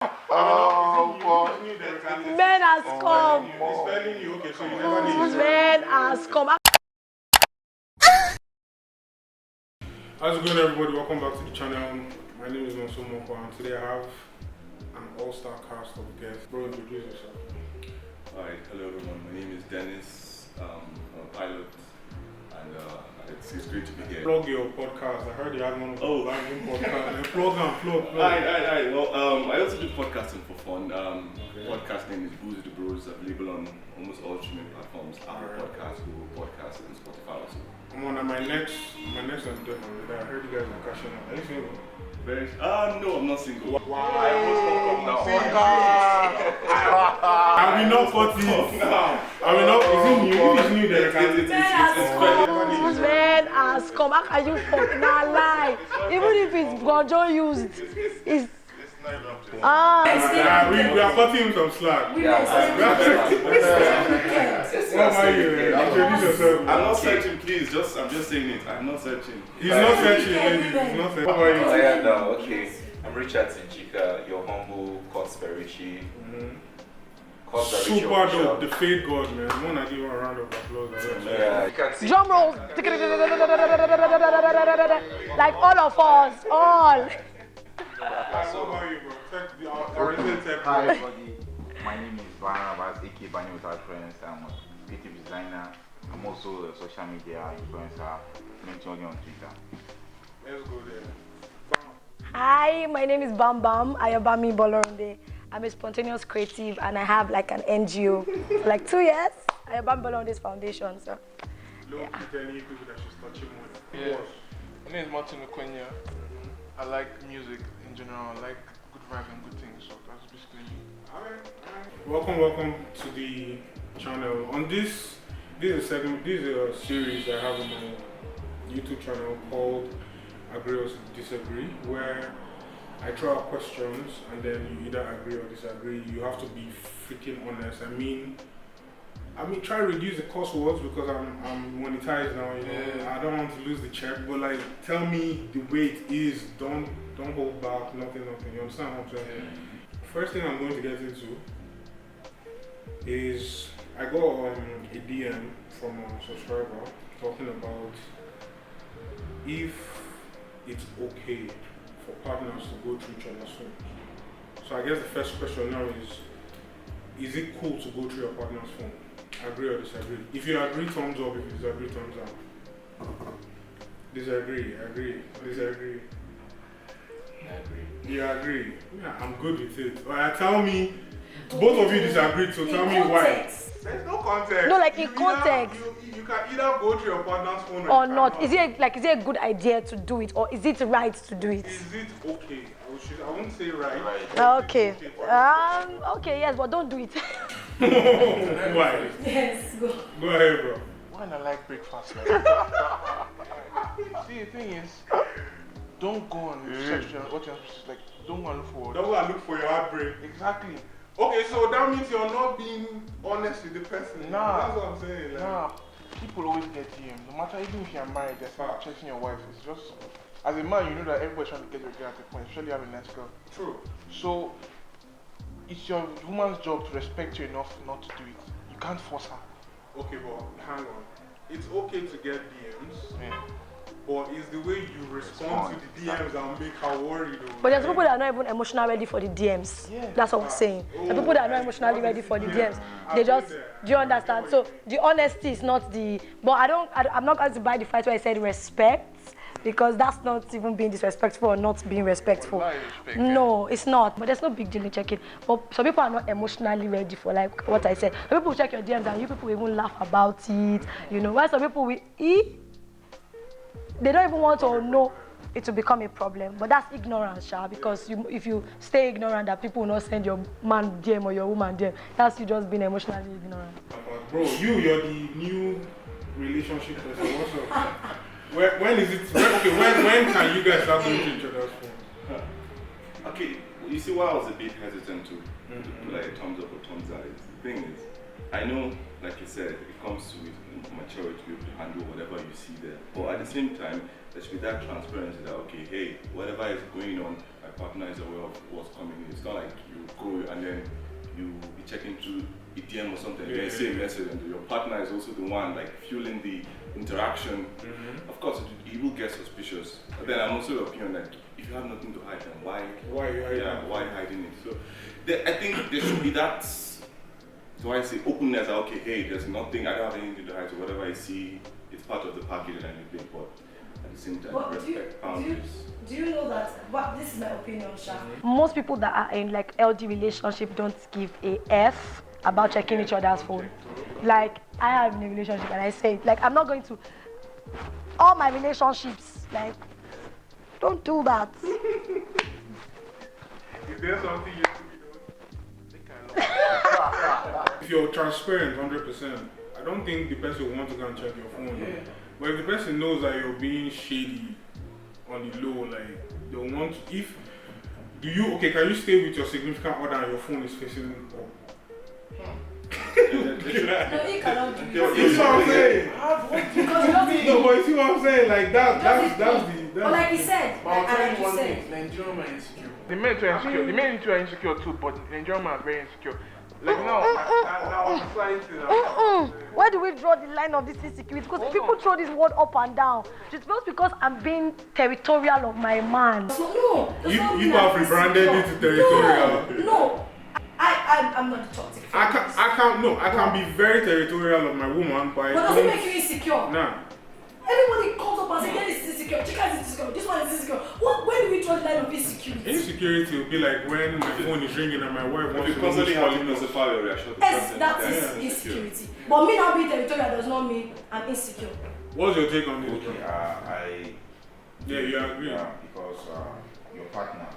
Men has come. It's spelling you, okay, so you never need to. Men has come. How's it going, everybody? Welcome back to the channel. My name is Nonso Mokwuah, and today I have an all-star cast of guests. Bro, introduce yourself. Alright, hello everyone. My name is Dennis. I'm a pilot, and it's great to be here. Plug your podcast. I heard you have one of the vlogging podcasts. Plug. Alright. Well, I also do podcasting for fun. Podcast name is Booze the Bros. Available on almost all streaming platforms: Apple Podcasts, Google Podcasts, and Spotify also. I'm on my next endeavor. I heard you guys are cashing out. Are you single? No, I'm not single. Wow. I almost And we not 40. And we not. Is it new? If it's new, then It's men has come. How can you fuck now lie? Even if it's Gonjo used, it's we are cutting him some slack. What about you? Introduce yourself. I'm not searching, please. I'm just saying it. I'm not searching. He's not searching, ladies. He's not searching. What about you? Okay. I'm Richard Sinjika, your humble Cosberichi. Super dope, the fade god, man. I want to give him a round of applause. Yeah, you can see. drum rolls. Like all of us, all. What about you, bro? Hi everybody, my name is Barnabas, aka Bani Without Friends. I'm a creative designer. I'm also a social media influencer, mentioned on Twitter. Let's go there. Hi, my name is Bam Bam Ayobami Bolonde. I'm a spontaneous creative and I have like an NGO for like 2 years. Ayobami Bolonde's foundation. So, Look, telling you people that she's touching money. Yeah. My name is Martin Mokwuah. I like music in general. I like good vibes and good things. So that's basically me. Alright. Welcome to the channel. On this is a series I have on my YouTube channel called Agree or Disagree, where I throw out questions and then you either agree or disagree. You have to be freaking honest. I mean, try to reduce the cost words because I'm monetized now, you know. I don't want to lose the check, but like, tell me the way it is. Don't hold back, nothing. You understand what I'm saying? First thing I'm going to get into is I got a DM from a subscriber talking about if it's okay for partners to go through each other's phones. So I guess the first question now is it cool to go through your partner's phone? Agree or disagree? If you agree, thumbs up. If you disagree, thumbs up. Disagree, agree, disagree. I agree. You agree? Yeah, I'm good with it. Tell me, both of you disagree, so tell me why. There's no context. No, like in context. You can either go through your partner's phone or not. Is it a good idea to do it or is it right to do it? Is it okay? I won't say right. Okay. Okay, yes, but don't do it. Why? Yes, go. Go ahead, bro. Why not like breakfast? See, the thing is, don't go on search what you're like. Don't go and look for. Don't go and look for your heartbreak. Exactly. Okay, so that means you're not being honest with the person. Nah. That's what I'm saying. Like. Nah. People always get DMs. No matter even if you're married, they're start chasing your wife. It's just as a man, you know that everybody's trying to get your girl at a point, especially having a nice girl. True. So it's your woman's job to respect you enough not to do it. You can't force her. Okay, but hang on. It's okay to get DMs, Yeah. but it's the way you respond to the DMs that make her worried. But there's people that are not even emotionally ready for the DMs. Yeah. That's what I'm saying. The people that are not emotionally ready for the DMs, they just, do you understand? So the honesty is not the, but I'm not going to buy the fight where I said respect, because that's not even being disrespectful or not being respectful. No, it's not. But there's no big deal in checking. But some people are not emotionally ready for like what I said. Some people check your DMs and you people even laugh about it. You know, while some people will they don't even want to know it will become a problem. But that's ignorance, Sha, because if you stay ignorant that people will not send your man DM or your woman DM, that's you just being emotionally ignorant. Bro, you're the new relationship person. What's up? When is it? When can you guys start going to each other's phone? Okay, you see why I was a bit hesitant to put like a thumbs up or thumbs down. The thing is, I know, like you said, it comes to maturity to be able to handle whatever you see there. But at the same time, there should be that transparency that, okay, hey, whatever is going on, my partner is aware of what's coming in. It's not like you go and then you be checking through a DM or something, and then say a message, and your partner is also the one like fueling the interaction. Of course, it will get suspicious. But then I'm also of the opinion that if you have nothing to hide, then why are you hiding it? So I think there should be that. So I say openness. Okay, hey, there's nothing. I don't have anything to hide. So whatever I see, it's part of the package and everything. But at the same time, respect boundaries. Do you know that? But this is my opinion, Sha. Most people that are in like LD relationship don't give a F about checking each other's phone. Like I am in a relationship and I say like I'm not going to. All my relationships like don't do that. Is there something you do? If you're transparent 100%, I don't think the person will want to go and check your phone. But if the person knows that you're being shady on the low, like they'll want to, can you stay with your significant other and your phone is facing up? No, he cannot do it. You see what I'm saying? No, but you see what I'm saying? Like that's the. But like he said, But I'll tell like you one you thing, said, Nigerian men are insecure. The men too are insecure. The men too are insecure too, but Nigerian men are very insecure. Like now, I'm trying to. where do we draw the line of this insecurity? Because people throw this word up and down. Just because I'm being territorial of my man. No, You have rebranded it to territorial. No. I'm not the toxic. I can be very territorial of my woman, but does it make you insecure? Nah. Everybody comes up and says, "This is insecure, Chika is insecure, this one is insecure." When do we draw the line of insecurity? Insecurity will be like when my phone is ringing and my wife wants to constantly have to know. nullify your reaction to Yes, something. that is insecurity. But me not being territorial does not mean I'm insecure. What's your take on this? Okay, You agree? because your partner,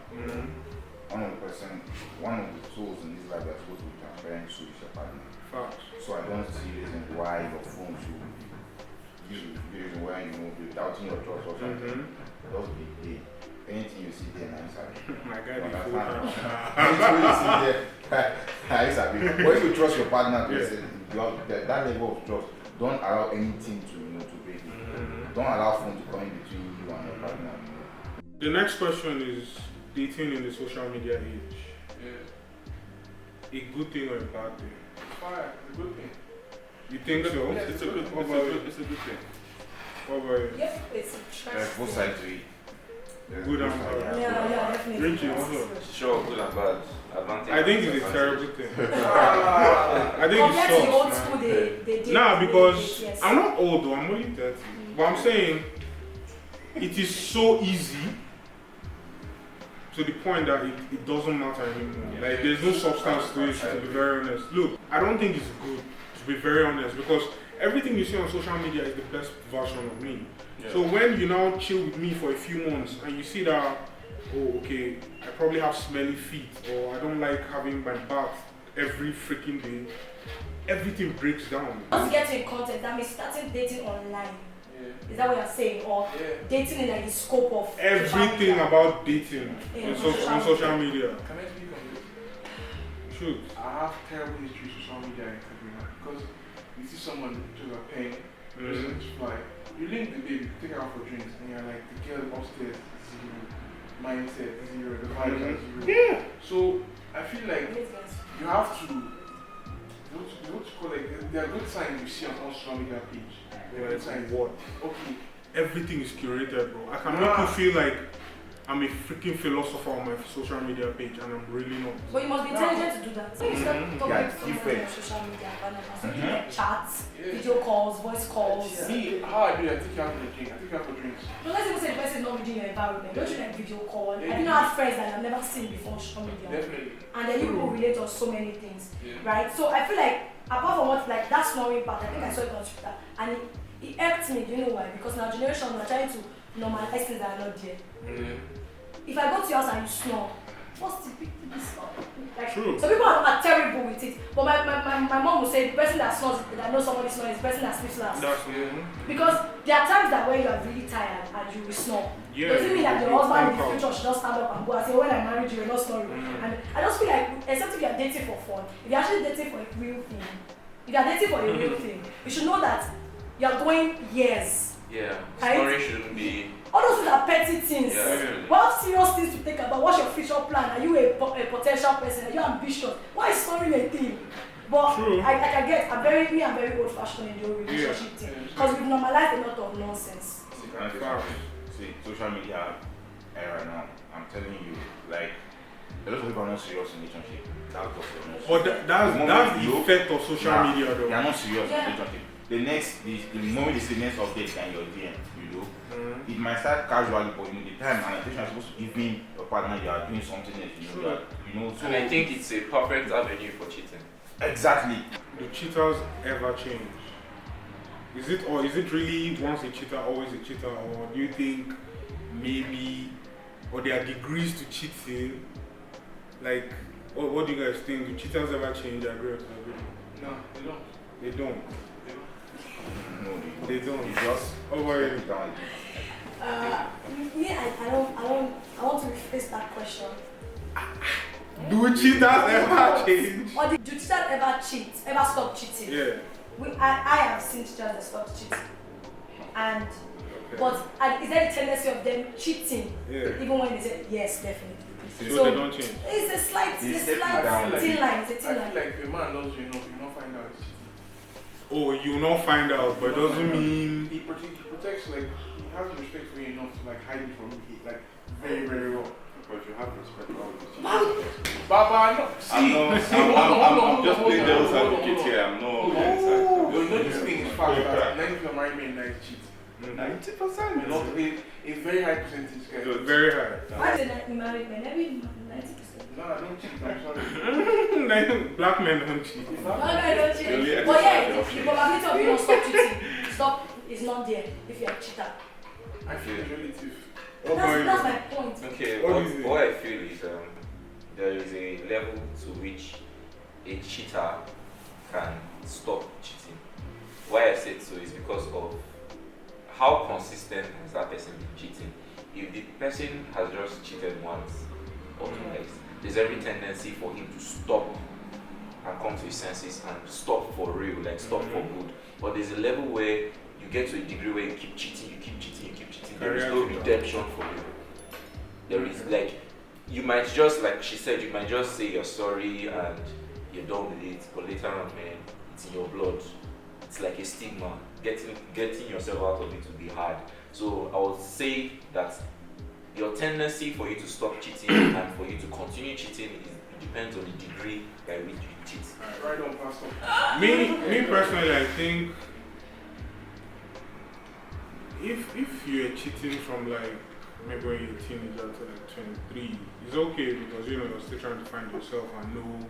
one of the tools in this life that's supposed to be transparent to is your partner. Facts. So I don't see reason why your phone should give you the reason why you're doubting your trust or something. Just be hey, anything you see there, answer it. My guy, Anything you see there, answer it. But if you trust your partner, that level of trust, don't allow anything to break it. Don't allow phone to come in between you and your partner. The next question is dating in the social media age. A good thing or a bad thing? Fire, it's a good thing. You think so? It's a good thing. What about you? Yes, it's interesting. There's both sides to it. Good and bad. Yeah, definitely. Richie, also. Sure, good and bad. Advantage. I think it's a terrible thing. I think Compared to the it old sucks, school, man. they did. Nah, because yes. I'm not old though, I'm only 30. But I'm saying it is so easy to the point that it doesn't matter anymore. Like there's no substance to it, to be very honest. Look, I don't think it's good, to be very honest, because everything you see on social media is the best version of me. So when you now chill with me for a few months and you see that, oh okay, I probably have smelly feet, or I don't like having my bath every freaking day, everything breaks down. Once you get in contact, that means starting dating online. Is that what you're saying? Or dating in like the scope of everything about dating on social media. Can I speak on this? Shoot. I have terrible history with social media in Kaduna because you see someone with pictures of pain, just fly. You link the baby, take her out for drinks, and you're like, the girl upstairs, zero. Mindset, zero. The vibes are zero. Yeah. So, I feel like you have to, what you call it, there are good signs you see on social media page. There are good signs. What? Okay. Everything is curated, bro. I can make you feel like I'm a freaking philosopher on my social media page, and I'm really not. But you must be intelligent to do that. So you start talking to someone on social media, like chats, video calls, voice calls. See how I do that. I take you out for a drink. I take you out for drinks. No, let's even say the person is not within your environment. Don't you like video call? Have you not had friends that I've never seen before on social media? Definitely. And then you people relate on so many things, right? So I feel like, apart from what, like that snoring part, I think I saw it on Twitter, and it irked me. Do you know why? Because now generation are trying to normalize things that are not there. If I go to your house and you snore, what's the big deal? Like, True. So people are terrible with it. But my mom will say the person that snores, that knows somebody snores, is the person that sleeps last. Because there are times that when you are really tired and you will snore. Doesn't mean that your husband in the future should just stand up and go and say, when I married you, you're not snoring. And I just feel like, except if you are dating for fun, if you're actually dating for a real thing, If you are dating for a real thing, you should know that you are going years. Yeah, Right? story shouldn't be. All those things are petty things. Yeah, actually. What serious things to think about? What's your future plan? Are you a potential person? Are you ambitious? Why is story a thing? But True. I get, I'm very old fashioned in the whole relationship thing. Because we've normalized a lot of nonsense. See, social media era now, I'm telling you, like, a lot of people are not serious in relationship. That's what they're not. But that's the effect of social media though. They are not serious Yeah. in relationship. The moment they say next update and your DM, you know, it might start casually, but the time and attention are supposed to give me your partner, you are doing something else, so And I think it's a perfect avenue for cheating. exactly. Do cheaters ever change? Is it really once a cheater, always a cheater, or do you think maybe, or there are degrees to cheating? Like, what do you guys think? Do cheaters ever change? I agree with you. No, they don't. They don't. No, They don't. They just Over step it. down. I want to rephrase that question. Do cheaters ever change? Or do cheaters ever cheat? Ever stop cheating? Yeah. I have seen cheaters that stop cheating. And is there a tendency of them cheating? Yeah. Even when they say yes, definitely. So they don't change. It's a slight They thin step it down. line. It's a I thin feel line. like if a man knows you enough, you not find out it's cheating. Oh, you will not find out, but it doesn't mean. He protects, like, he has respect for you enough to, like, hide it from you, like, very, very well. But you have respect for all this. Baba, no, see, I'm just playing devil's advocate here. I'm not on the side. You know this thing is fact that 90 people marry me and 90 cheat. 90%. Not a very high percentage, guys. Very high. Why is it married men? Every 90%. No, I don't cheat, I'm sorry. Black men don't cheat. No, I don't cheat. Really But yeah, exercise the probability of you not stop cheating is not there if you're a cheater. I feel it's relative. That's my point. Okay, What is it? what I feel is there is a level to which a cheater can stop cheating. Why I said so is because of how consistent has that person been cheating. If the person has just cheated once or twice, there's every tendency for him to stop and come to his senses and stop for real, like stop for good. But there's a level where you get to a degree where you keep cheating, you keep cheating, you keep cheating. There is no redemption for you. There is like, you might just, like she said, you might just say you're sorry and you're done with it, but later on, man, it's in your blood. It's like a stigma. Getting yourself out of it will be hard. So I would say that your tendency for you to stop cheating and for you to continue cheating depends on the degree by which you cheat. Right on, Pastor. Me personally, I think if you're cheating from like maybe when you're a teenager to like 23, it's okay because you're still trying to find yourself and know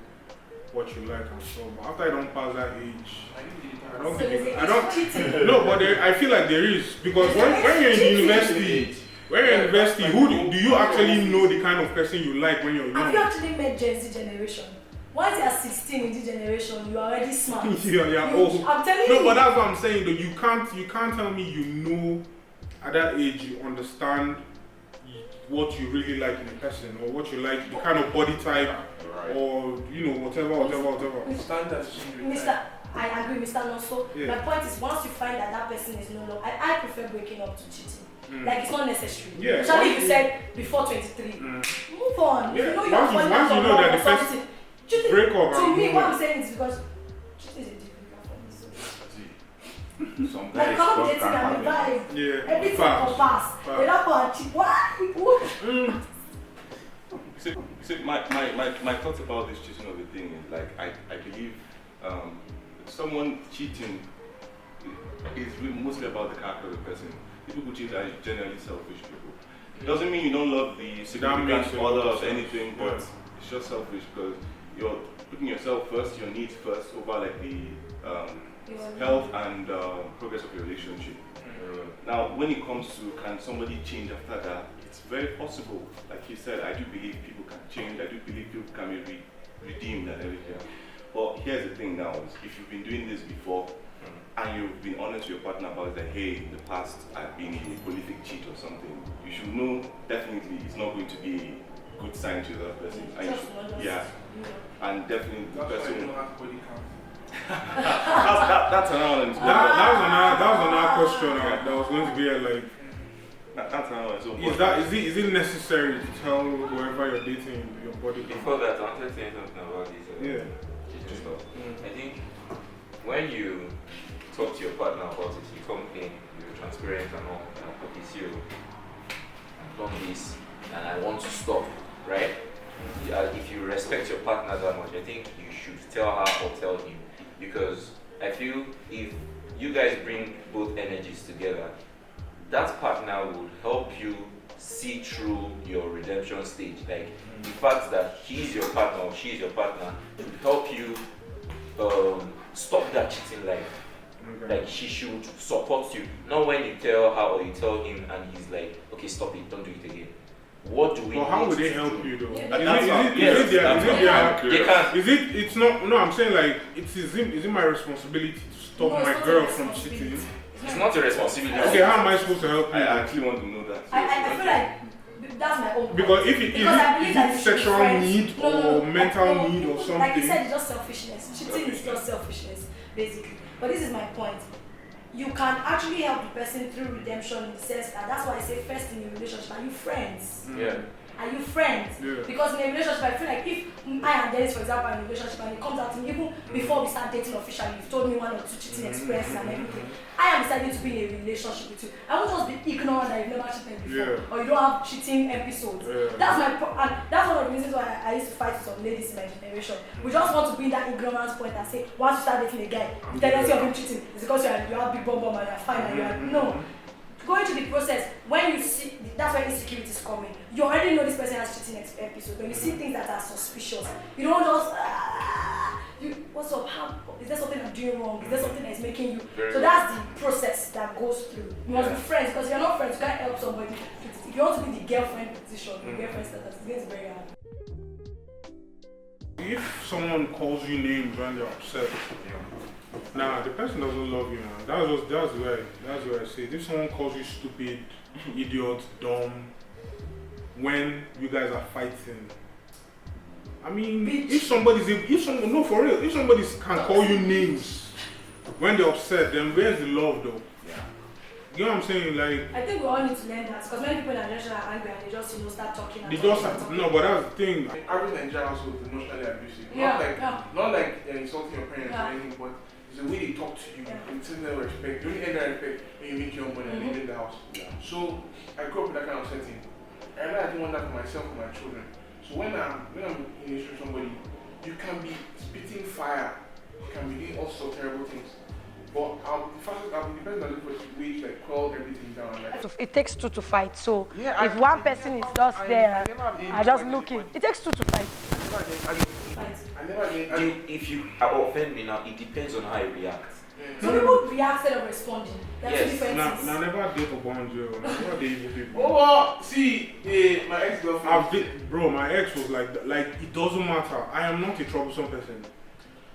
what you like and so. But after I don't pass that age, I don't So think there's I don't. cheating. No, but I feel like there is because when you're in university. When you're in university, do you actually know the kind of person you like when you're Have you young? actually met Gen Z generation? Once you are 16 in this generation, you are already smart. Yeah, old. I'm telling No, you. but that's what I'm saying though. You can't tell me you know at that age you understand what you really like in a person or what you like, the kind of body type or whatever. Standards change. Mr. I agree, Mr. Nonso. Yeah. My point is, once you find that person is no longer, I prefer breaking up to cheating. Like it's not necessary. Yeah. Especially if you said before 23. Move on. Yeah. If you know you're Once you falling know out of that love the or person something, cheating, break up to and me, move what on. I'm saying is because cheating is a difficult for me. So. Some Like guys come just dating can't and we have it. vibe. Yeah. Everything Fast. will pass. They don't go and cheat. Why? See, my thoughts about this cheating of a thing is like I believe someone cheating is really mostly about the character of the person. The people who cheat are generally selfish people. It doesn't mean you don't love the significant other of anything, but it's just selfish because you're putting yourself first, your needs first over like the health and progress of your relationship. Now, when it comes to can somebody change after that, it's very possible. Like you said, I do believe people can change. I do believe people can be redeemed and everything. But here's the thing now: is if you've been doing this before and you've been honest with your partner about that, hey, in the past I've been a prolific cheat or something, you should know definitely it's not going to be a good sign to the other person. And you should, yeah, and definitely the That's why you person. don't have body count. That's another one. That was another question that was going to be like. That's another one. So Is it necessary to tell whoever you're dating your body count? Before that, I wanted to say something about this. Yeah. Stuff. I think when you talk to your partner about it, you come in, you're transparent and all, okay, see you, I've done this and I want to stop, right? If you respect your partner that much, I think you should tell her or tell him, because I feel if you guys bring both energies together, that partner would help you see through your redemption stage. Like the fact that he's your partner or she's your partner will help you stop that cheating life. Okay. Like she should support you, not when you tell her or you tell him and he's like, okay, stop it, don't do it again. What do we? Well, how need would they to help do? you though? They can. No, I'm saying like is it my responsibility to stop my girl from cheating? It's not your responsibility. Okay, how am I supposed to help you? I actually want to know that. I feel like that's my own. Because if it is sexual need or mental need or something. Like you said, it's just selfishness. Cheating is just selfishness, basically. But this is my point. You can actually help the person through redemption in the sense that that's why I say first in a relationship, are you friends? Yeah. Are you friends? Yeah. Because in a relationship, I feel like if I and Dennis, for example, are in a relationship and it comes out to me, even before we start dating officially, you've told me 1 or 2 cheating experiences and everything. I am deciding to be in a relationship with you. I won't just be ignorant that you've never cheated before or you don't have cheating episodes. Yeah. That's my and that's one of the reasons why I used to fight with some ladies in my generation. We just want to be in that ignorance point and say, once you start dating a guy, the tendency of him cheating is because you have big bum and you're fine and you're no. Going through the process, when you see, that's when insecurities come in. You already know this person has cheating episode. When you see things that are suspicious, you don't just, what's up? Is there something I'm doing wrong? Is there something that's making you? So that's the process that goes through. You must be friends, because if you're not friends, you can't help somebody. If you want to be the girlfriend position, the girlfriend status, it gets very hard. If someone calls you names when they're upset, nah, the person doesn't love you, man. That's where I say, if someone calls you stupid, idiot, dumb, when you guys are fighting, I mean, if somebody can call you names when they're upset, then where's the love though? Yeah. You know what I'm saying? Like, I think we all need to learn that, because many people in our generation are angry and they just start talking. No, but that's the thing. Average Nigerian household is emotionally abusive. Yeah, Not like insulting your parents or anything, but it's the way they talk to you. It's in their respect. You only end their respect when you make your own money and they leave the house. Yeah. So I grew up in that kind of setting. And I didn't want that for myself and my children. So when I'm in a relationship with somebody, you can be spitting fire, you can be doing all sorts of terrible things. But I'll be the person that looks for ways to like quell everything down. Like, it takes 2 to fight. So yeah, if one person is just there, I just looking. It takes 2 to fight. If you offend me now, it depends on how I react. Some people react instead of responding. That's Yes. different. Now never date a boundary. Never date evil people. oh, see, my ex-girlfriend. Bro, my ex was like it doesn't matter. I am not a troublesome person.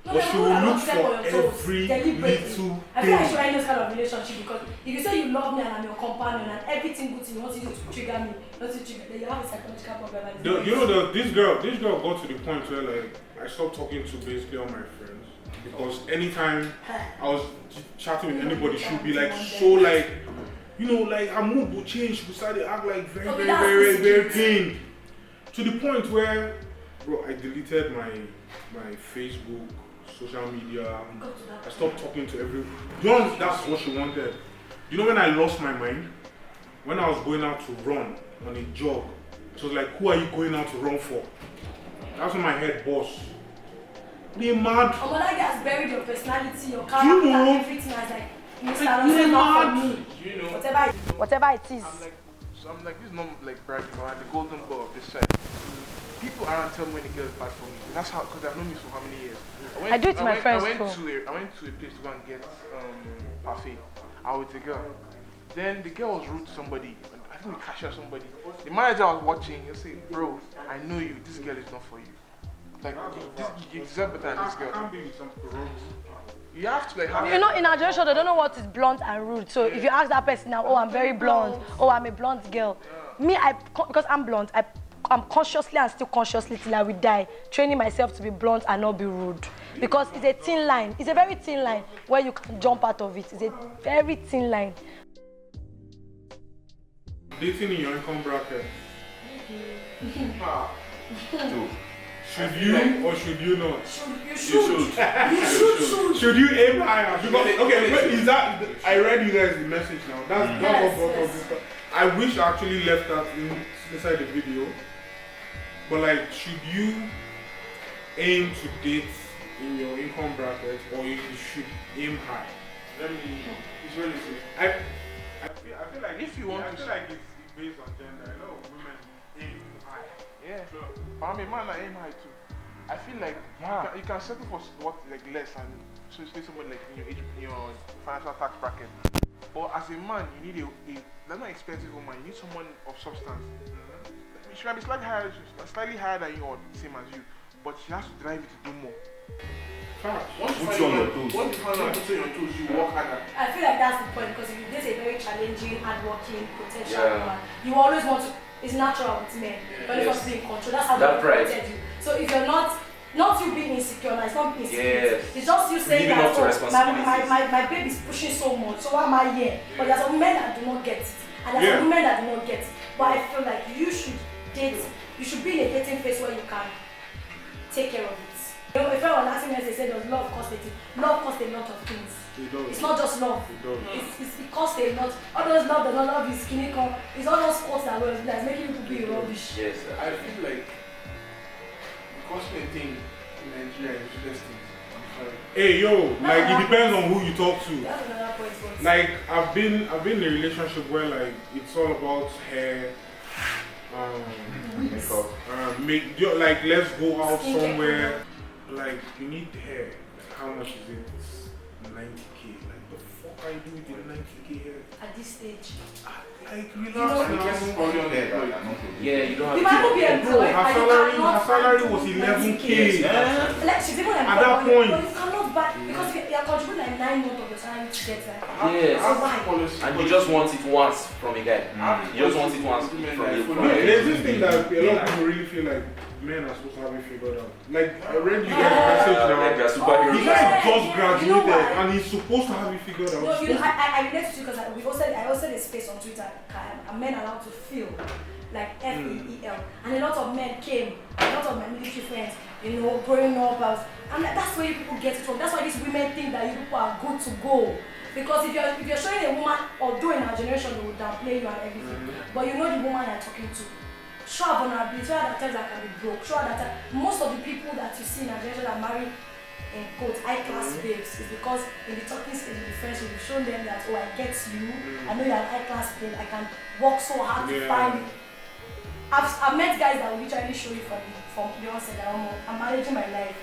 No, But she will look step on for your toes every deliberately. little I feel like thing. you're in this kind of relationship, because if you say you love me and I'm your companion and everything good thing you want to do to trigger me, not to trigger, then you have a psychological problem. And This girl got to the point where like I stopped talking to basically all my friends, because anytime I was chatting with anybody, she would be like so like, like her mood would change. She would start to act like very clean, to the point where, bro, I deleted my Facebook, social media. I stopped talking to everyone. That's what she wanted. You know when I lost my mind? When I was going out to run on a jog, it was like, who are you going out to run for? That's when my head boss. They mad. Oh, but that guy has buried your personality, your character, everything. I was like, Mr. Not for me. You know, Whatever it is. I'm like, this is not like bragging, but I'm the golden boy of this side. People around tell me when the girl is bad for me. That's how, because I've known this for how many years. I do it to my friends I too. went to a place to go and get parfait. I was with a girl. Then the girl was rude to somebody. I think the cashier or somebody. The manager was watching. He said, bro, I know you. This girl is not for you. Like, you deserve better than this girl. I can't be with some corrupt. You have to like have. You know, in our generation, they don't know what is blunt and rude. So if you ask that person now, oh, I'm very blunt, oh, I'm a blunt girl. Me, because I'm blunt, I'm consciously and still consciously till I will die, training myself to be blunt and not be rude. because it's a thin line. It's a very thin line where you can jump out of it. It's a very thin line. Dating in your income bracket. Two. Should you or should you not? You should. Should you aim higher? Because okay, but is that I read you guys the message now. That's what brought up this. I wish I actually left that inside the video. But like, should you aim to date in your income bracket or you should aim high? It's really easy. I feel like If you want I to- feel like it's based on gender. A lot of women aim high. Yeah. But I mean, man, I aim high too. I feel like you can settle for what like less and so stay somewhere like in your financial tax bracket. But as a man, you need a that's not expensive woman. You need someone of substance. She might be slightly higher than you or same as you, but she has to drive you to do more. Once you Put find you on out- your toes. Once you find out put you on your toes, you work harder. I feel like that's the point because if you date a very challenging, hardworking, potential Yeah. woman, you always want to. It's natural with men. You always want to be in control. That's how That they pride. created you. So if you're not you being insecure, it's not being insecure. Yes. It's just you saying Living that up to responsibilities. my baby is pushing so much. So why am I here? But there's some men that do not get it, and there's some women that do not get it. But I feel like you should date. You should be in a dating phase where you can take care of it. You know, if I was asking me, they said, does love cost a thing? Love costs a lot of things. It does. It's not just love. It does. It costs a lot. All those love does not love is skinny con. It's all those quotes that were that's making people be rubbish. Yes, sir. I feel like the costing thing in Nigeria is just things. I'm sorry. Hey yo, like it depends on who you talk to. That's another point. But Like I've been in a relationship where like it's all about hair, like let's go out Skincare. somewhere. Like you need hair. How much is it? It's 90K. Like the fuck I do with the 90K hair? at this stage, Like know- relax And guess it's now. probably on Yeah, the that cannot be. Yeah, you don't have you might not be to. employed, Her and you salary cannot was find 11K. Like she's even employed, At that point. but you cannot buy because you're contributing like 9 months of the time to get that. Yes. So why? And you just want it once from a guy. You just want it once from No, there's this thing that a lot of people really feel like men are supposed to have it figured out. Like I read you guys' message now. Like a The superhero. guy Yeah, just yeah. graduated You know why? and he's supposed to have it figured out. No, you know, I relate to you because I also a space on Twitter. Are men allowed to feel like FEEL? And a lot of men came, a lot of my military friends, you know, growing up. I'm like, that's where you people get it from. That's why these women think that you people are good to go. Because if you're showing a woman, although in our generation they will downplay you and everything, but you know the woman you're talking to. Show her vulnerability, show her that times that can be broke, show her that most of the people that you see in our generation that marry in quote high-class babes is because in the talking stage, in the friendship, you've shown them that, oh, I get you, I know you're an high-class babe, I can work so hard to find it. I've met guys that will literally show you from the onset that I'm managing my life.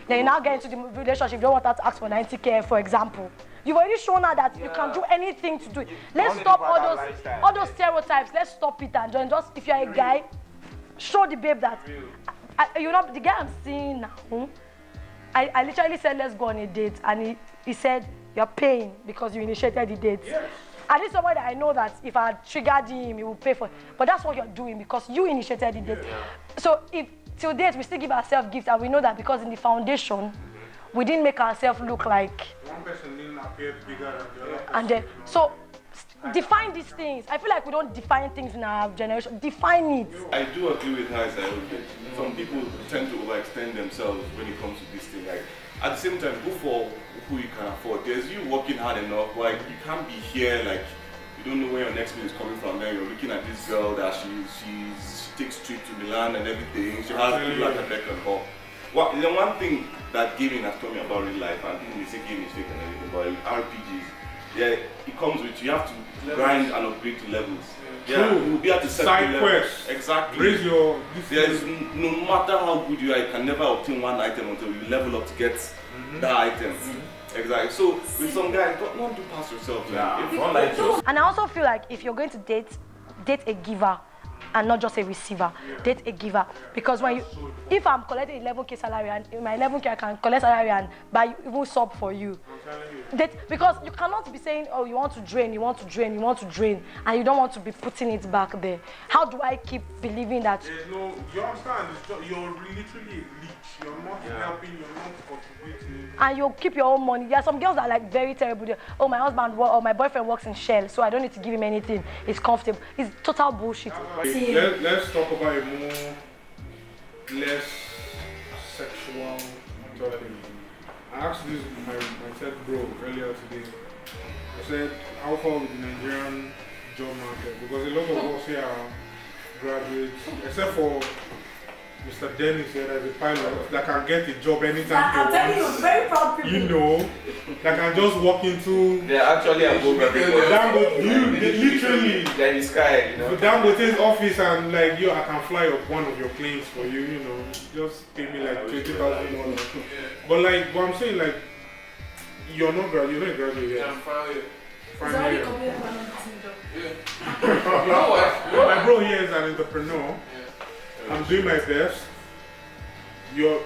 Then you now get into the relationship, you don't want her to ask for 90K, for example. You've already shown her that you can do anything to do it. Let's stop all those stereotypes. Let's stop it and just if you're a guy, show the babe that you know the guy I'm seeing now. I literally said let's go on a date and he said you're paying because you initiated the date. Yes. And this is someone that I know that if I triggered him, he will pay for it. But that's what you're doing because you initiated the date. Yeah. So if till date we still give ourselves gifts and we know that because in the foundation we didn't make ourselves look like One person didn't appear bigger than the other person. and then so define these things. I feel like we don't define things in our generation. Define it. I do agree with her. Some people tend to overextend themselves when it comes to this thing. Like at the same time, go for who you can afford. There's you working hard enough. Like you can't be here. Like you don't know where your next meal is coming from. Then you're looking at this girl that she takes trip to Milan and everything. She has people at her beck and call. Well, the one thing that gaming has taught me about real life, and people may say gaming is fake and everything, but RPGs, yeah, it comes with you have to grind and upgrade to levels. Yeah, True. you'll be able to set Side the levels. quests. Exactly. Raise your. There's no matter how good you are, you can never obtain one item until you level up to get that item. Exactly. So with some guys, don't do past yourself. Yeah, If don't like yourself. And I also feel like if you're going to date a giver and not just a receiver. Date a giver. Because when if I'm collecting 11K salary and in my 11K I can collect salary and buy even sub for you. Because you cannot be saying, oh, you want to drain, and you don't want to be putting it back there. How do I keep believing that? No, you understand, you're literally a leech. You're not helping, you're not contributing. And you keep your own money. There are some girls that are like very terrible. Oh, my husband or my boyfriend works in Shell, so I don't need to give him anything. It's comfortable. It's total bullshit. Let's talk about a less sexual topic. I asked this my tech bro earlier today. I said, how far with the Nigerian job market? Because a lot of us here are graduates, except for Mr. Dennis here, there's a pilot that can get a job anytime. I'm telling you, very proud people. You know, that can just walk into. They're actually above everybody. Literally. They're in the sky, you know. Dangote's office and like, yo, I can fly up one of your planes for you, you know. Just pay me like $20,000. But like, what I'm saying, like, you're not a graduate yet. I'm finally. Sorry, My bro here is an entrepreneur. I'm doing my best. You're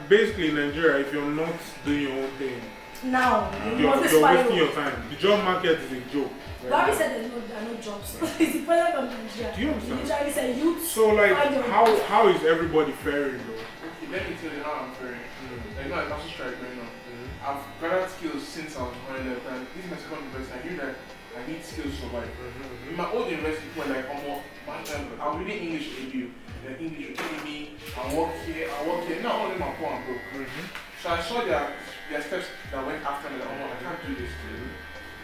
basically in Nigeria. If you're not doing your own thing, now you're wasting your time. The job market is a joke. Bobby said there are no jobs. It's the president of Nigeria. Do you understand? He literally said youth. So like, how is everybody faring though? Okay, let me tell you how I'm faring. Like, no, I'm strike going on. I've gathered skills since I was growing up, and this is my second university. I knew that I need skills to survive. In my old university, when like almost I'm reading English review. The English were telling me, I work here. Now all of them are poor and broke. So I saw their steps that went after me. Like, oh, I can't do this.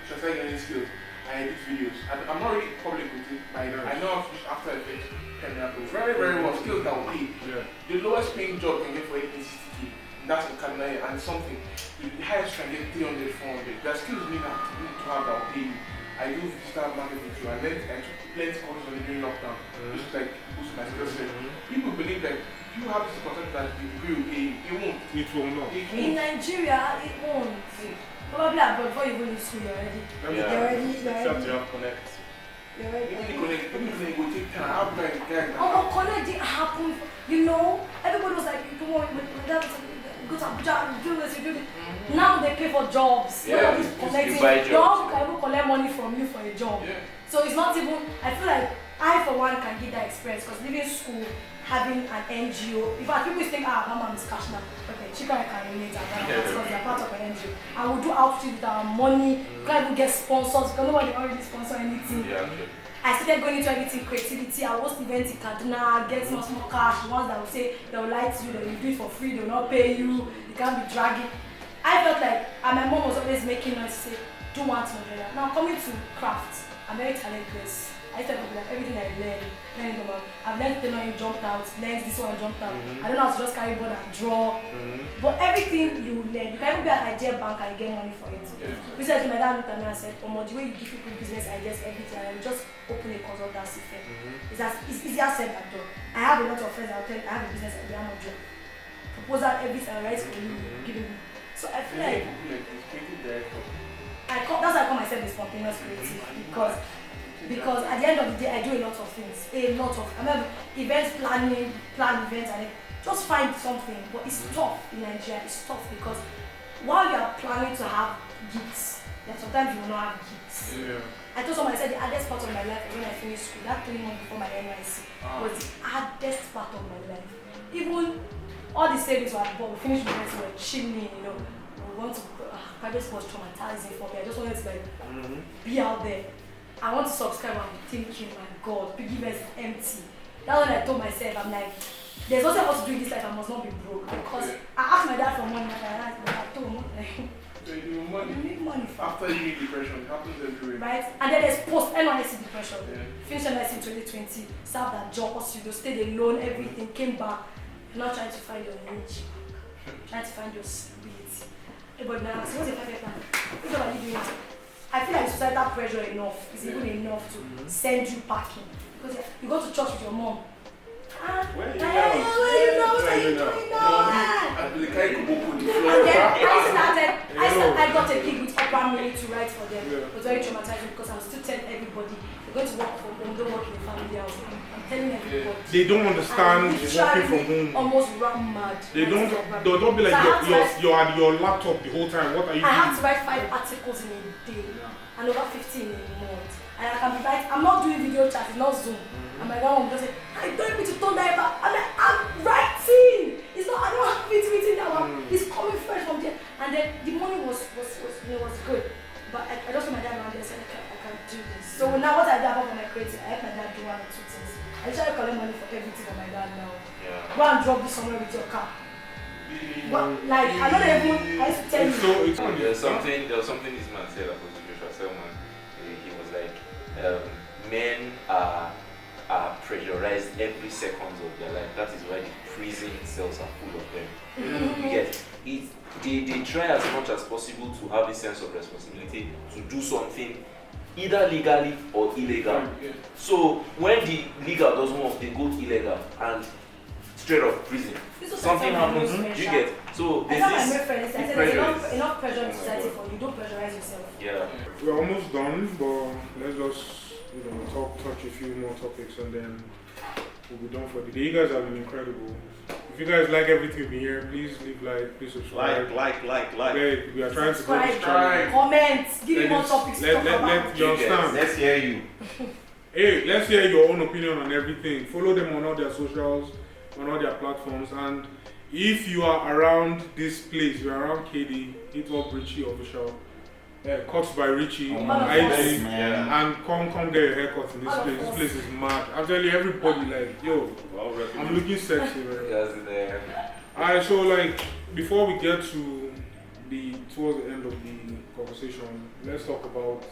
So I started getting skills. I edit videos. I'm not really public with it, but I know how to use After Effects, Premiere Pro. Very, very well. Skills that will pay. The lowest paying job can get for 60K. That's in Kaduna and something. The highest can get 300, 400. There are skills you need to have that will pay you. I do digital marketing too. I took plenty of courses on it during lockdown. Just like boost my skill set. People believe that you have this concept that the degree will pay you. It won't. It will not. In Nigeria, it won't. Probably abroad before you go to school, you're ready. Except you have connect. You're ready. It will take time. I'll be like, connect didn't happen. You know, everybody was like, don't worry, my dad was like, go to Abuja, do this, you do this. Now they pay for jobs. Yeah, Nobody's connecting. you buy Your jobs. uncle can even collect money from you for a job. Yeah. So it's not even, I feel like I for one can get that experience because leaving school, having an NGO, in fact people think, my mom is cash now. Okay, she can relate because they're part of an NGO. I will do outreach with our money, can't even get sponsors because nobody already sponsor anything. Yeah, okay. I started going into everything, creativity. I host events in Kaduna, get small cash. The ones that will say they will lie to you, they will do it for free, they will not pay you, you can't be dragging. I felt like, and my mom was always making noise say, do one to another. Now coming to craft, I'm very talentless. I used to have like everything I learned about. I've learned tailoring, jumped out, learned this one, jumped out. I don't know how to just carry board and draw. But everything you learn, you can even be an idea bank and get money for it. Recently, my dad looked at me and said, the way you give people business ideas, everything, and you just open a consultancy firm. It's easier said than done. I have a lot of friends that will tell me, I have a business idea, I'm not doing. Proposal, everything, I write for you, giving me. So I feel like, that's why I call myself a spontaneous creative, because at the end of the day, I do a lot of things. I mean, events planning, plan events, and just find something. But it's tough in Nigeria. It's tough because while you are planning to have gigs, sometimes you will not have gigs. I told someone, I said the hardest part of my life when I finished school, that 3 months before my NYC, was the hardest part of my life. Even all the savings were bought, we finished university, we were chilling, you know. We want to, private school was traumatizing for me. I just wanted to like be out there. I want to subscribe and be thinking, my God, piggyback is empty. That's when I told myself, I'm like, there's nothing else to do in this life, I must not be broke. Because I asked my dad for money, and I told him, so you need money. You need money. After you need depression, it happens everywhere. Right? And then there's post-NYC depression. Finished NYC in 2020, served that job, studio, stayed alone, everything, came back. You're not trying to find your niche, trying to find your stability. Everybody now asks, what's a 5-year plan? What are you doing? I feel like societal pressure is even enough to send you packing. Because you go to church with your mom. Where you know? What are you doing now? And then I got a gig with Opera Mini to write for them. It was very traumatizing because I was still telling everybody You're going to work from home, don't work in a family house. I'm telling everybody. They don't understand working from home. Almost run mad. They don't be like you're at your laptop the whole time. What are you I doing? have to write 5 articles in a day and over 15 in a month. And I can be writing. I'm not doing video chat, it's not Zoom. And my dad will just say, I don't need to turn that back. I'm like, I'm writing. It's not, I don't have it that one. It's coming fresh from there. And then the money was good. But I just told my dad around there, I said, I can't do this. So now what I do apart from my creative, I help my dad do 1 or 2 things. I usually collect money for everything from my dad now. Yeah. Go and drop this somewhere with your car. But like, I don't even, I used to tell you. There was something this man said about Joshua Selman. He was like, men are pressurized every second of their life. That is why the prison cells are full of them. You get it. They try as much as possible to have a sense of responsibility to do something either legally or illegal. So when the legal doesn't work, they go illegal and straight off prison. Something happens, you get. So I tell my friends, I said there's enough pressure in society for you. Don't pressurize yourself. Yeah. We're almost done, but let's just touch a few more topics and then we'll be done for the day. You guys have been incredible. If you guys like everything we hear, please leave like, please subscribe. Like. Yeah, we are trying to grow this Subscribe, channel. comment, give me more topics to talk about. Let you understand. Let's hear you. Hey, let's hear your own opinion on everything. Follow them on all their socials, on all their platforms, and if you are around this place, you're around KD, hit up Richie Official. Cuts by Richie on IG, and come get your haircut in this place. This place is mad. I'm telling you, everybody like, yo, I'm looking sexy, man. Alright, so like before we get to towards the end of the conversation, let's talk about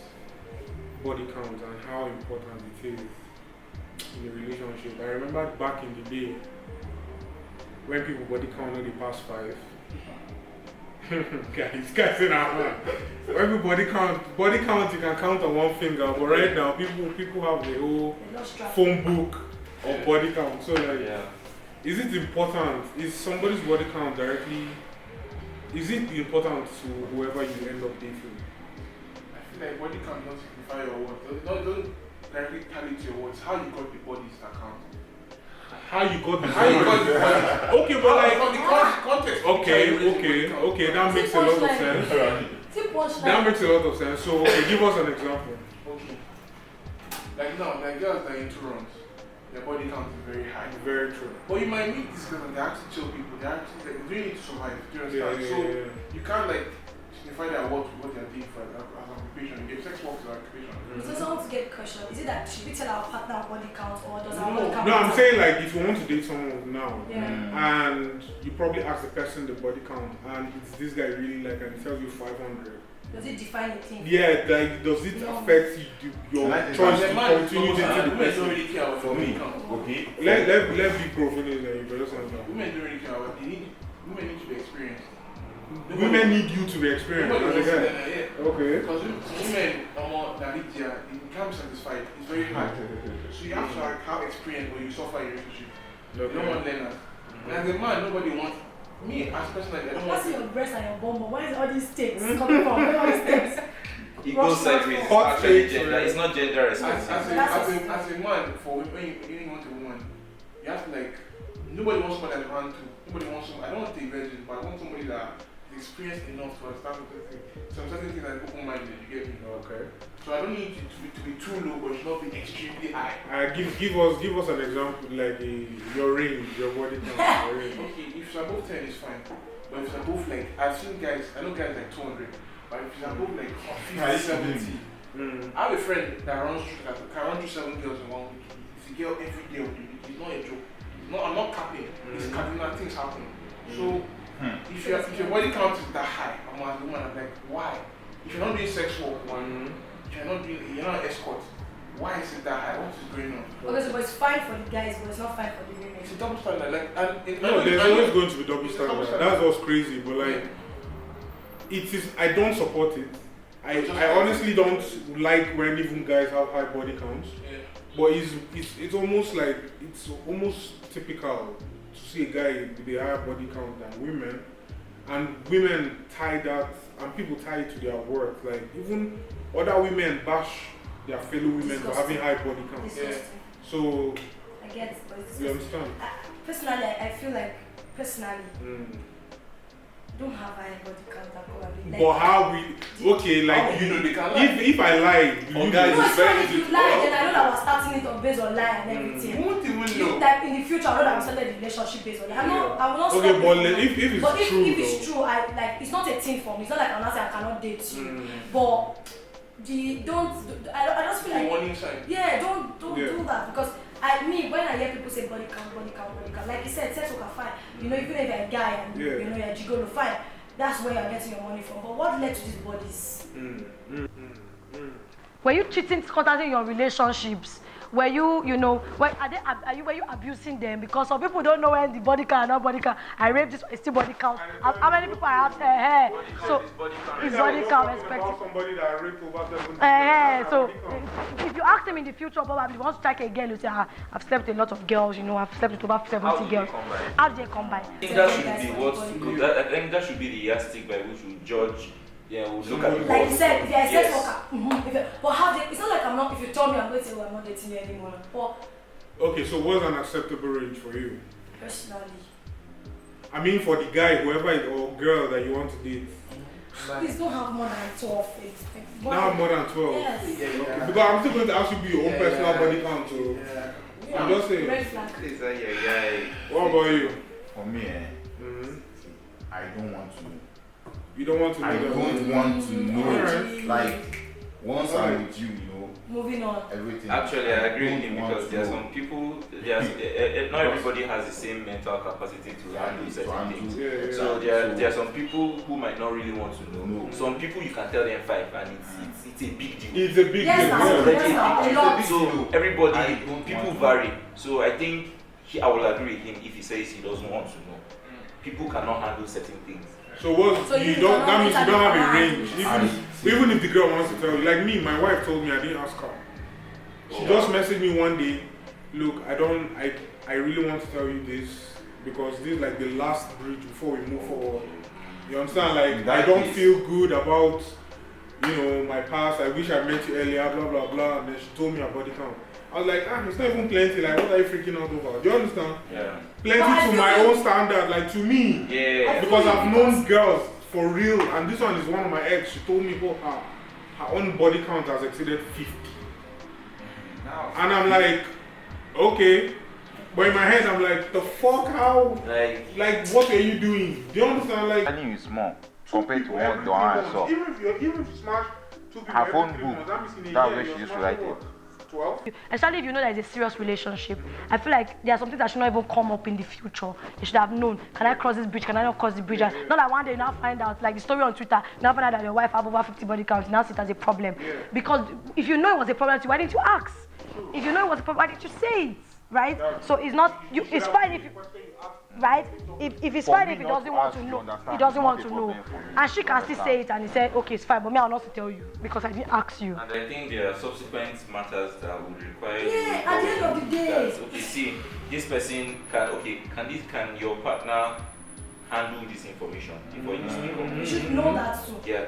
body count and how important it is in a relationship. I remember back in the day when people body count only past 5. Guys in our man. When body count you can count on one finger, but right now people have the whole phone book of body count. So like, is it important? Is somebody's body count directly? Is it important to whoever you end up dating? I feel like body count doesn't signify your worth. It doesn't directly tally to your worth. How you got the bodies that count. How you got the body? Okay, but like from the context. Okay, that makes a lot of sense. That makes a lot of sense. So okay, give us an example. Okay. Like now, like girls that are into runs, their body count is very high. Very true. But you might meet these girls and they're actually chill people. They're actually like they need to survive. Do you understand? So you can't like signify their worth with what they're doing for as occupation. If sex work is an occupation. So someone to get question, is it that should we tell our partner our body count or does our body count? No, I'm saying like if you want to date someone now and you probably ask the person the body count and it's this guy really like and he tells you 500. Does it define a thing? Yeah, like does it affect your choice to continue dating the person? Don't really care about For me, Okay. Let be professional then you better answer. women don't really care about women need to be experienced. Women need you to be experienced as a guy. Okay. Because women are more Nigerians, they can't be satisfied. It's very hard. So you have to have experience when you suffer a relationship. You don't want learners. And as a man, nobody wants me as personally. I don't want. What's your breast and your bum? Where is all these stakes coming from? Where are all these stakes? It goes sideways. It's Hot actually takes, gender. right? It's not gender As responsive. a man, for when you want a woman, you have to like. Nobody wants somebody that's run to. Nobody wants somebody. I don't want to be virgin, but I want somebody that is experienced enough to understand some certain things like open-minded. You get me? Okay. So I don't need it to be too low, but it should not be extremely high. Give us an example like your range, your body count. Your range. Okay, if it's above 10, it's fine. But if it's above like, I've seen guys, I know guys like 200, but if it's above like 50, 70, I have a friend that can run through 7 girls in 1 week. It's a girl every day with you. It's not a joke. I'm not capping. It's cardinal things happen. So if your body count is that high, I'm a woman, I'm like, why? If you're not doing sex work, if you're not an escort, why is it that high? What is going on? Okay, so but it's fine for the guys, but it's not fine for the women. It's a double standard. Like, and No, there's always going to be double standard. That's what's crazy, but like, it is. I don't support it. I honestly don't like when even guys have high body counts. Yeah. But it's almost like it's almost typical to see a guy with a higher body count than women, and women tie that, and people tie it to their worth. Like even other women bash their fellow women for having high body count. Disgusting. So I get it, but it's you disgusting. understand? Personally, I feel like don't have high body count probably. Like, But how we okay, like you know they can lie. if I lie, Oh, guys, no, it's it's very fine if easy you to lie, follow. then I know that we're starting it on based on lie and everything. You won't even know. Like in the future, I know that I'm starting the relationship based on lie. I will not okay, stop but it. if it's But true, if it's though, true, I like it's not a thing for me. It's not like I'm not saying I cannot date you. But I just feel A like warning sign. yeah, don't Yeah. do that because when I hear people say body count, like you said, sex worker fine. You know, even if you're a guy and you know you're a gigolo, fine. That's where you're getting your money from. But what led to these bodies? Were you cheating constantly in your relationships? Were you, were you abusing them? Because some people don't know when the body count, not body count. I raped this, it's still body count. How many people I have hair? So it's body count, respect. about somebody that raped over 70. So if you ask them in the future, probably once you strike a girl, you say, I've slept with a lot of girls, I've slept with over 70 girls. How do they come by? I think that should be I think that should be the yardstick by which we judge. Yeah, we'll look at the Like you world. said, if you're a sex Yes. worker, but how they, it's not like I'm not, if you tell me I'm going to say, I'm not dating you anymore. But Okay, so what's an acceptable range for you? personally, I mean, for the guy, whoever it, or girl that you want to date, please don't have more than 12. now more than 12. Yes. Okay, because I'm still going to ask you to be your own personal body count. So I'm just saying. Red flag. What about you? For me, I don't want to know. You don't want to know I that. don't want to know. Alright. Like, once I'm with you, Moving on. everything. Actually, I agree with don't him want because to there are know. some people, not everybody has the same mental capacity to handle certain things. Yeah. So there are some people who might not really want to know. No. Some people you can tell them 5 and it's a big deal. It's a big Yes, deal. now, Yeah. Already yes, a now, big a deal. lot. So I everybody, don't people want to vary. So I think I will agree with him if he says he doesn't want to know. People cannot handle certain things. So what So you you don't? cannot That means you don't have a mentally range. balance. Even if the girl wants to tell you, like me, my wife told me I didn't ask her. She just messaged me one day. Look, I really want to tell you this because this is like the last bridge before we move forward. You understand? Like I don't feel good about my past. I wish I met you earlier. Blah blah blah. And then she told me her body count. I was like, it's not even plenty. Like, what are you freaking out over? Do you understand? Yeah. Plenty to my own standard, like to me. Yeah. Because I've known girls for real, and this one is one of my ex. She told me her own body count has exceeded 50. And I'm like, okay. But in my head, I'm like, the fuck? How? Like what are you doing? Do you understand? Like, Value is small compared to every what the one I saw. Even if you smash 2 people, Her every phone 3 book, months, that means in a that's year, where she you're used to smashing write what? 12? Especially if you know that it's a serious relationship. I feel like there are some things that should not even come up in the future. You should have known. Can I cross this bridge? Can I not cross the bridge? And not that one day you now find out, like the story on Twitter, you now find out that your wife have over 50 body counts. You now see it as a problem. Because if you know it was a problem, why didn't you ask? If you know it was a problem, why didn't you say it? Right? So it's not. It's fine if you. Right? If it's fine if he doesn't want to know, he doesn't want to know. And she can still say it and he said, okay, it's fine, but me, I'll not tell you because I didn't ask you. And I think there are subsequent matters that would require you. Yeah, at the end of the day. That, okay, see, this person can your partner handle this information before you speak You up? should know that too. Yeah,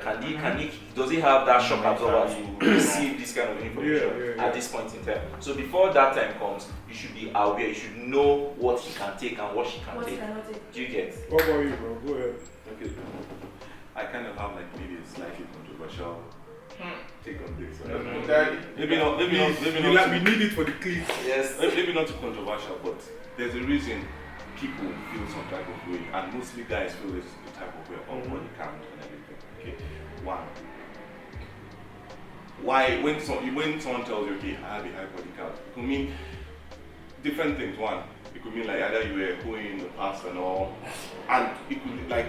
does he have that shock absorber to receive this kind of information Yeah. at this point in time? So before that time comes, you should be aware, you should know what he can take and what she can What you take. cannot take. Do you get? What about you, bro? Go ahead. Okay. I kind of have like maybe a slightly controversial take on this. Maybe not. We need it for the clip. Yes. Maybe not too controversial, but there's a reason people feel some type of way, and mostly guys feel this type of way on body count and everything. Okay, one. Why when someone tells you, okay, I have a high body count, it could mean different things. One, it could mean like either you were going in the past and all, and it could be like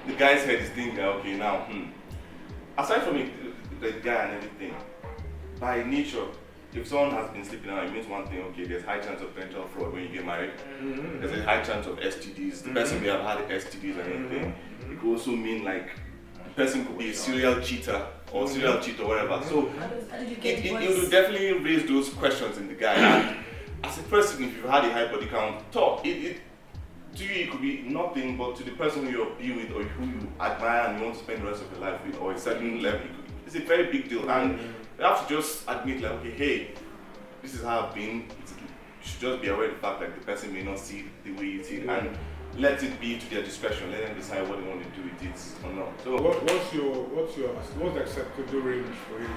the guy's head is thinking, okay, now, aside from the guy and everything, by nature, if someone has been sleeping around, it means one thing, okay, there's high chance of potential fraud when you get married. There's a high chance of STDs. The person may have had STDs and anything. It could also mean like the person could be a serial cheater or serial cheater or whatever. So How did you get the it voice? will definitely raise those questions in the guy. And as a person, if you've had a high body count, to you it could be nothing, but to the person who you're being with or who you admire and you want to spend the rest of your life with, or a certain level, it's a very big deal. And You have to just admit like, okay, hey, this is how I've been. You should just be aware of the fact that the person may not see it the way you see it, and let it be to their discretion. Let them decide what they want to do with it or not. So what's the acceptable range for you?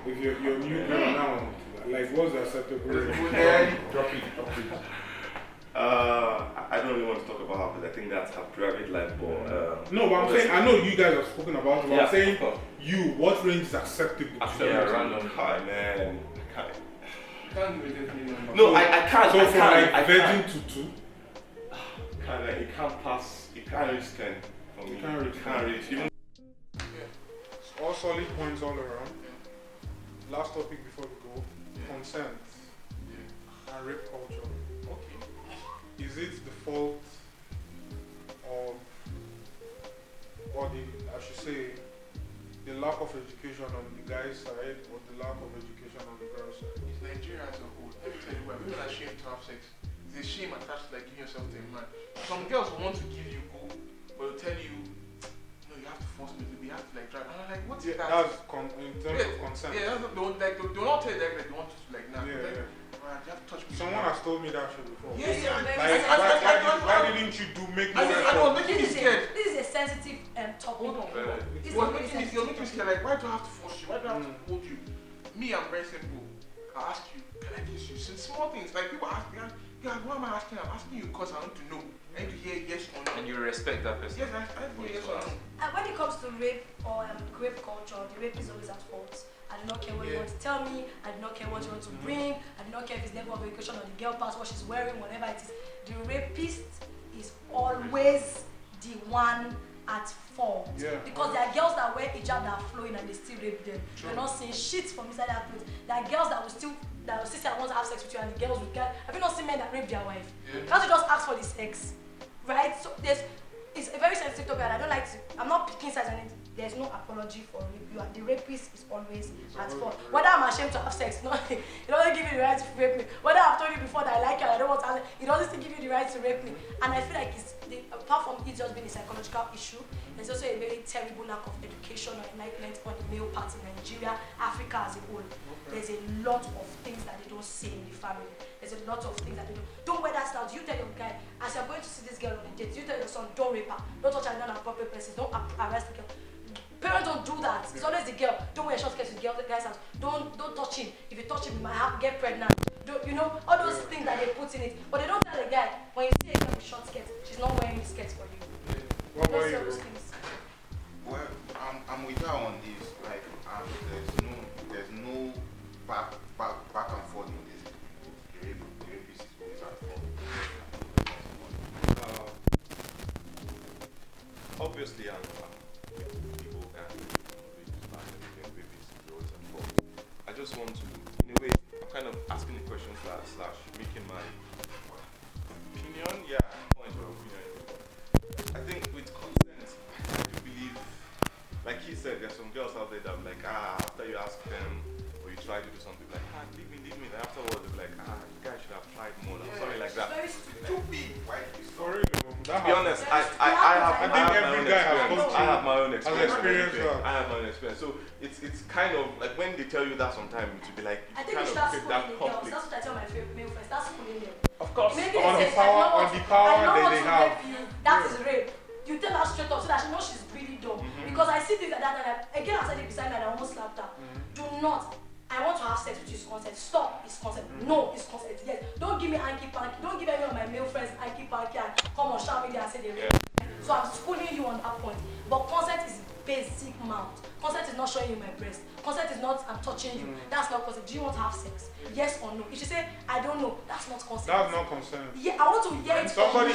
If you're new now, like what's the acceptable range? Drop it. I don't really want to talk about her because I think that's her private life. But no, but I'm saying I know you guys have spoken about it. But I'm saying of course. what range is acceptable to you? Random car, man. I can't. You can't give a definite number. No, I can't. So I from can't. like virgin to 2. It can't pass. It can't reach 10 for me. It can't reach. Even All solid points all around. Last topic before we go: consent and rape culture. okay. Is it the fault of, or I should say, the lack of education on the guy's side or the lack of education on the girl's side? It's Nigeria as a whole. Let me tell you why. Women are ashamed to have sex. There's a shame attached to like giving yourself to a man. Some girls will want to give you go, but they'll tell you, no, you have to force me to be, you have to like drive. And I'm like, what's that? That's in terms of consent. Yeah, they will not tell you that they want you to like, nah. Yeah, Like, yeah. man, you have to touch me. Someone has told me that shit before. Yes, yeah. Like, why didn't you make more I was effort? making me scared. This is a sensitive topic. Hold on. This It was is very making me scared. Like, why do I have to force you? Why do I have to hold you? Me, I'm very simple. I ask you, can I kiss you? Since small things, like people ask me, yeah, why am I asking? I'm asking you because I want to know. I need to hear yes or no. And you respect that person. Yes, I need to hear yes or no. When it comes to rape or rape culture, the rape is always at fault. I do not care what you want to tell me. I do not care what you want to bring. I do not care if it's level of education or the girl past what she's wearing, whatever it is. The rapist is always the one at fault. Yeah. Because there are girls that wear hijab that are flowing and they still rape them. You're not seeing shit from inside their clothes. There are girls that will still say I want to have sex with you, and the girls will get. Have you not seen men that rape their wife? Can't you just ask for the sex? Right? So it's a very sensitive topic, and I don't like to. I'm not picking sides on it. There's no apology for rape. The rapist is always at fault. Whether I'm ashamed to have sex, no, it doesn't give you the right to rape me. Whether I've told you before that I like you and I don't want to have sex, it doesn't still give you the right to rape me. And I feel like apart from it just being a psychological issue, there's also a very terrible lack of education or enlightenment on the male part in Nigeria, Africa as a whole. There's a lot of things that they don't say in the family. There's a lot of things that they don't wear that style. You tell your guy, as you're going to see this girl on a date, you tell your son, don't rape her, don't touch her in inappropriate places, don't arrest the girl. Parents don't do that. It's always the girl. Don't wear short skirts with the guy's house. Don't touch him. If you touch him, you might get pregnant. You know, all those things that they put in it. But they don't tell the guy, when you see a girl with short skirts, she's not wearing skirts for you. What about Don't you? say those things. Well, I'm with her on this. Like, there's no back and forth in this. The rapist is always at fault. obviously, people can rapists, always at fault. I just want to, in a way, I'm kind of asking the question slash making my opinion, point of opinion. I think with consent, I do believe, like he said, there's some girls out there that are like, after you ask them or you try to do something, like, leave me, and afterwards they're like, you guys should have tried more, something like that. Very stupid. For real, To be honest, I have my own experience. I have my own experience. So it's kind of like when they tell you that sometimes to be like, I think kind you of start create schooling that the girls. conflict. That's what I tell my male friends. That's schooling them. Of course. Maybe On they the say, power I that they don't want to have. rape you. That is rape. You tell her straight up so that she knows she's really dumb. Because I see things like that and again I said it beside me and I almost slapped her. Do not. I want to have sex with you, it's consent. Stop, it's consent. No, it's consent. Yes. Don't give me hanky panky. Don't give any of my male friends hanky panky and come on social media and say they rape. So I'm schooling you on that point. But consent is basic amount. Consent is not showing you my breast. Consent is not I'm touching you. That's not consent. Do you want to have sex? Yes or no? If you say I don't know, that's not consent. That's not consent. Yeah, I want to hear it. Somebody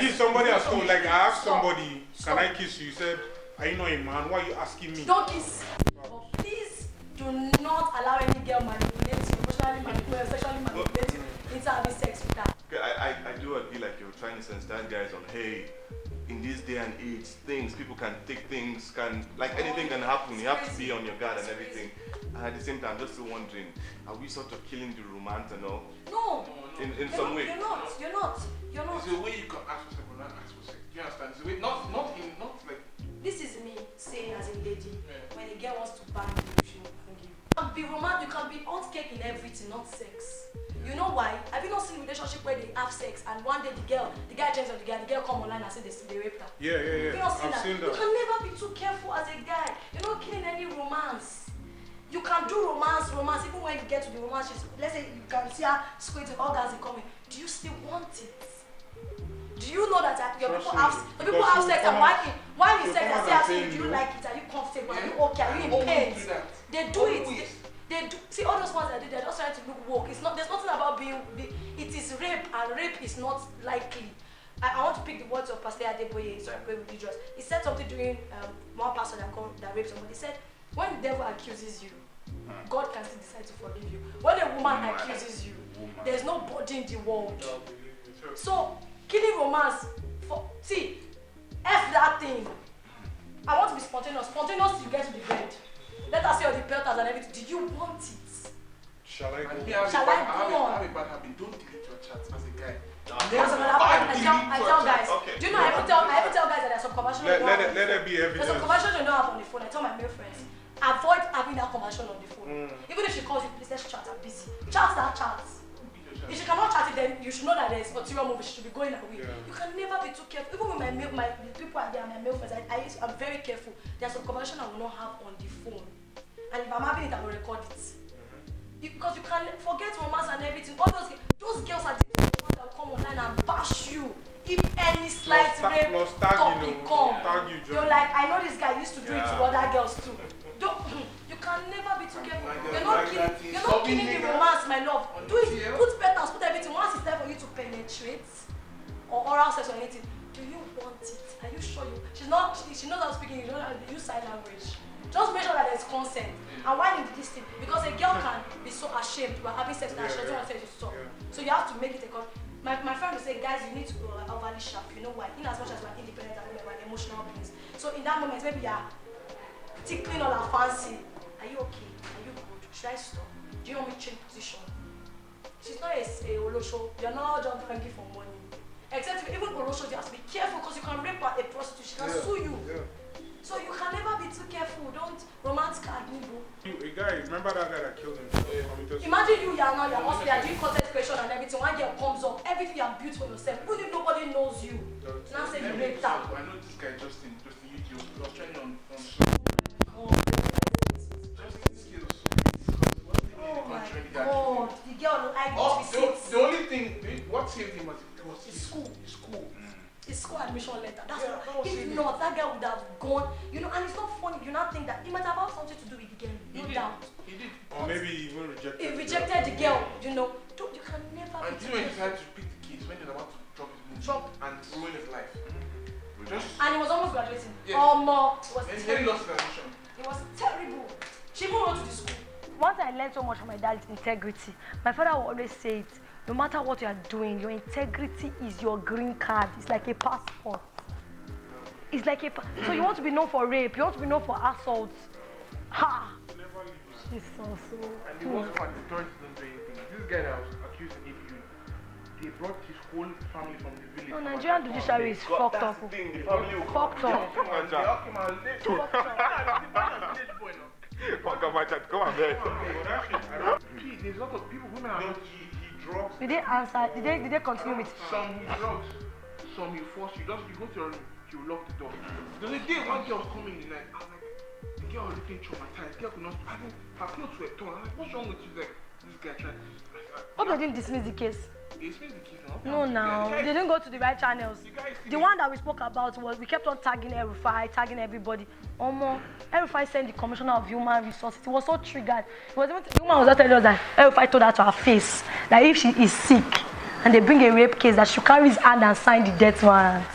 somebody has told, like I asked somebody, can I kiss you? He said, are you not a man? Why are you asking me? Don't kiss. But please do not allow any girl manipulate you, emotionally manipulate, sexually manipulate you into having sex with her. Okay, I do agree, like you're trying to sensitize guys on, hey, in this day and age, people can take things, anything can happen. You have to be on your guard and everything. And at the same time, I'm just still wondering, are we sort of killing the romance and all? No. In some way. You're not. It's a way you can ask for sex, but not ask for sex. Do you understand? It's a way, not like. This is me saying be romantic, you can be hot cake in everything, not sex. You know why? Have you not seen relationship where they have sex and one day the guy changes on the girl come online and say they raped her? Yeah. Have you not seen I've that? seen that. You can never be too careful as a guy. You're not killing any romance. You can do romance, even when you get to the romance, let's say you can see her squinting, orgasm coming. Do you still want it? Do you know that your people have sex and while you sex and say asking do you like it? Are you comfortable? Are you okay? Are you in pain? They do it. They do. See all those ones that do, they're just trying to look woke. It's not. There's nothing about it is rape, and rape is not likely. I want to pick the words of Pastor Adeboye. Sorry, I'm going religious. He said something during one pastor that raped somebody. He said, when the devil accuses you, God can still decide to forgive you. When a woman accuses you, there's nobody in the world. So killing romance F that thing. I want to be spontaneous. Spontaneous, you get to the bed. Let us see all the pelters and everything. Do you want it? Shall I go? I have a bad habit. Don't delete your chats as a guy. I tell guys. Okay. Do you know I ever tell guys that there's some conversations Let there be evidence. there's some conversations you don't have on the phone. I tell my male friends, avoid having that conversation on the phone. Even if she calls you, please let's chat. I'm busy. Chat that chat. If she cannot chat it, then you should know that there's ulterior motive. She should be going away. Yeah. You can never be too careful. Even with my people out there, my male friends, I'm very careful. There's some conversation I will not have on the phone. And if I'm having it, I will record it. Because you can forget romance and everything. All those girls are the ones that will come online and bash you. If any slight rape topic comes, you're like, I know this guy used to do it to other girls too. You can never be too careful. You're not killing the romance, my love. Do it. Put petals, put everything. Once it's time for you to penetrate or oral sex or anything, do you want it? Are you sure you? She knows how to speak English. She knows how to use sign language. Just make sure that there's consent. And why in this thing? Because a girl can be so ashamed about having sex that she doesn't want to stop. So you have to make it a call. My friend will say, guys, you need to go overly sharp. You know why? In as much as we're independent and we're emotional beings. So in that moment, maybe you're tickling all our fancy. Are you okay? Are you good? Should I stop? Do you want me to change position? She's not a Olosho. You're not just hungry for money. Except even Olosho, you have to be careful because you can rape a prostitute. She can sue you. Yeah. So you can never be too careful. Don't romance card me, bro. A guy, remember that guy that killed himself? Imagine you're doing content creation and everything. One girl comes up, everything you have built for yourself. Even if nobody knows you. Now say you raped her. I know this guy Justin YouTube. He was training on Oh my God, the girl the only thing, what saved him was his school. His school admission letter. That's what. If not, that guy would have gone. You know, and it's not funny. You not think that he might have had something to do with the girl. No doubt. He did. Or maybe he even rejected. He rejected the girl. You know, you can never. And you know he decided to pick the kids when he was about to drop and ruin his life. And he was almost graduating. Yes. He lost his admission. It was terrible. She even went to the school. Once I learned so much from my dad is integrity. My father will always say it. No matter what you are doing, your integrity is your green card. It's like a passport. It's like so you want to be known for rape, you want to be known for assault. Ha! It's so. And the worst part, the authorities don't do anything. This guy that was accused of APU, they brought his whole family from the village. No, Nigerian judiciary is fucked up. The family will Fucked up. They all came out late. Fucked up. Come on, man. There's a lot of people, women are not. Drugs. Did they answer? Did they continue with? Some with drugs, some you force you. Just you go to your room, you lock the door. There's a day one girl was coming in the night. I was like, the girl was looking traumatized. The girl could not. Her clothes were torn. I was like, what's wrong with you? Like, this guy tried. Hope they didn't dismiss the case. They dismissed the case now. No, they didn't go to the right channels. The one that we spoke about was we kept on tagging Erufai, tagging everybody. Erufai sent the Commissioner of Human Resources. It was so triggered. The woman was just telling us that Erufai told her to her face that if she is sick and they bring a rape case, that she carry his hand and sign the death warrant.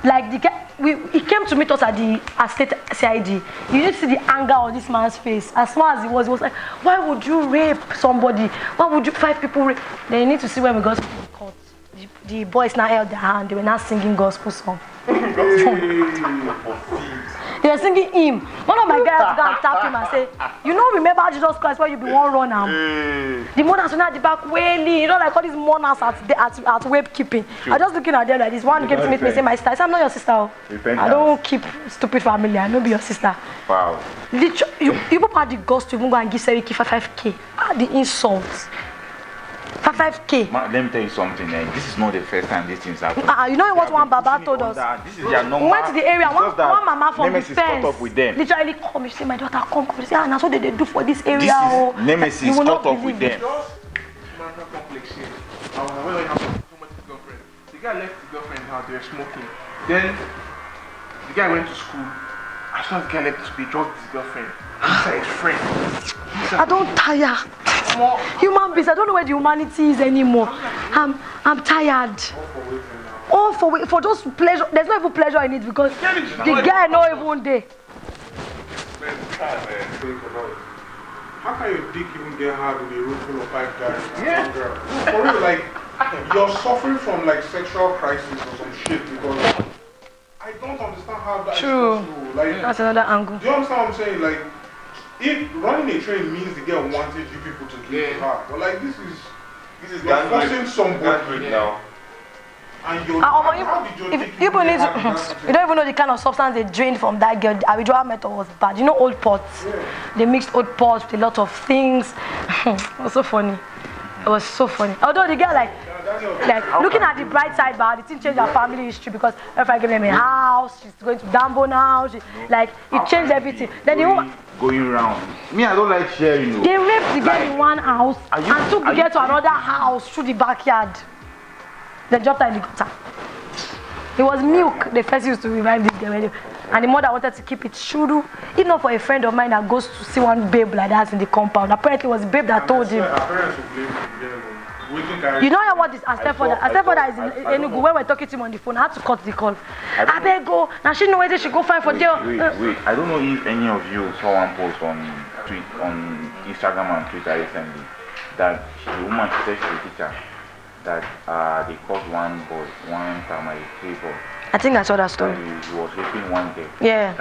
Like he came to meet us at the state CID. You need to see the anger on this man's face. As small as he was like, why would you rape somebody? Why would you 5 people rape? Then you need to see when we got to the court. The boys now held their hand. They were now singing gospel song. They were singing him. One of my guys had to go and tap him and say, you know, remember Jesus Christ where you be one run now? The mourners were at the back wailing, you know, like all these mourners at wave keeping. I was just looking at them like this. One came to meet me and say, my sister. I said, I'm not your sister. I don't keep stupid family. I know be your sister. Wow. You people had the ghost to even go and give Seriki 55K. The insults. 55K. Let me tell you something. This is not the first time these things happen. You know what one Baba told us? This is their number. We went to the area. One mama from the fence up with them. literally come. She say, my daughter, come. She say, that's what they do for this area. Nemesis caught up with them. Marital complex here. I was aware when I have somebody's girlfriend. The guy left his girlfriend in the house. They were smoking. Then the guy went to school. As soon as the guy left the school, he drugged his girlfriend. Inside his friend. I don't tire. Human beings, I don't know where the humanity is anymore. I'm tired. All for just pleasure. There's no even pleasure in it because the guy not even there. How can your dick even get hard with a room full of 5 guys? Yeah. Girl? For real, like, you're suffering from like sexual crisis or some shit because I don't understand how that is possible. Like, that's another angle. Do you understand what I'm saying? Like, if running a train means the girl wanted you people to give to her, but like this is you're forcing somebody now. And you're people need to, you don't even know the kind of substance they drained from that girl. The withdrawal method was bad. You know, old pots. Yeah. They mixed old pots with a lot of things. It was so funny. It was so funny. Although the girl like looking at the bright side, but the thing changed her family history because if I give them a house, she's going to Dambo now. It changed everything. Then the woman going around. Me, I don't like sharing. They raped the girl in one house and took the girl to another house through the backyard. They dropped her in the gutter. It was milk. They first used to revive this girl, and the mother wanted to keep it shuru. If not for a friend of mine that goes to see one babe like that in the compound. Apparently, it was the babe that told him. You know what this stepfather is in Enugu. When we're talking to him on the phone, I had to cut the call. I beg go. Now she know whether she go find for jail. Wait. I don't know if any of you saw one post on Instagram and Twitter recently that the woman said to the teacher that they caught one primary 3 boy. I think I saw that story. He was raping one girl. Yeah.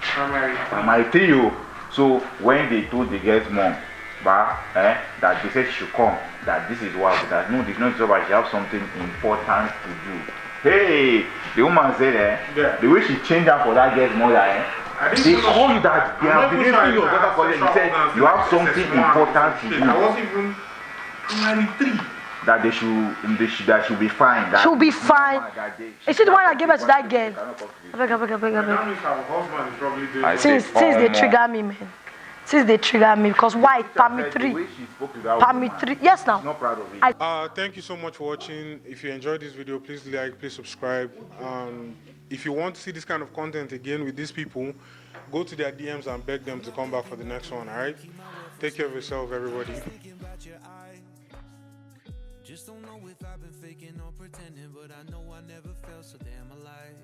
Primary 3. So when they told the girl's mom, that they said she should come, that this is what, that no, this is not job, she have something important to do. Hey, the woman said, the way she changed her for that girl's mother, they told you that they have been raping your daughter for them. He said, you have something important to do. I wasn't even primary 3. That that she'll be fine. She'll be fine. Is she the one that gave it to that girl? Since they trigger me, man. Since they trigger me, because why? Permit 3. Yes, now. Not proud of it. Thank you so much for watching. If you enjoyed this video, please like, please subscribe. If you want to see this kind of content again with these people, go to their DMs and beg them to come back for the next one. All right? Take care of yourself, everybody. Just don't know if I've been faking or pretending, but I know I never felt so damn alive.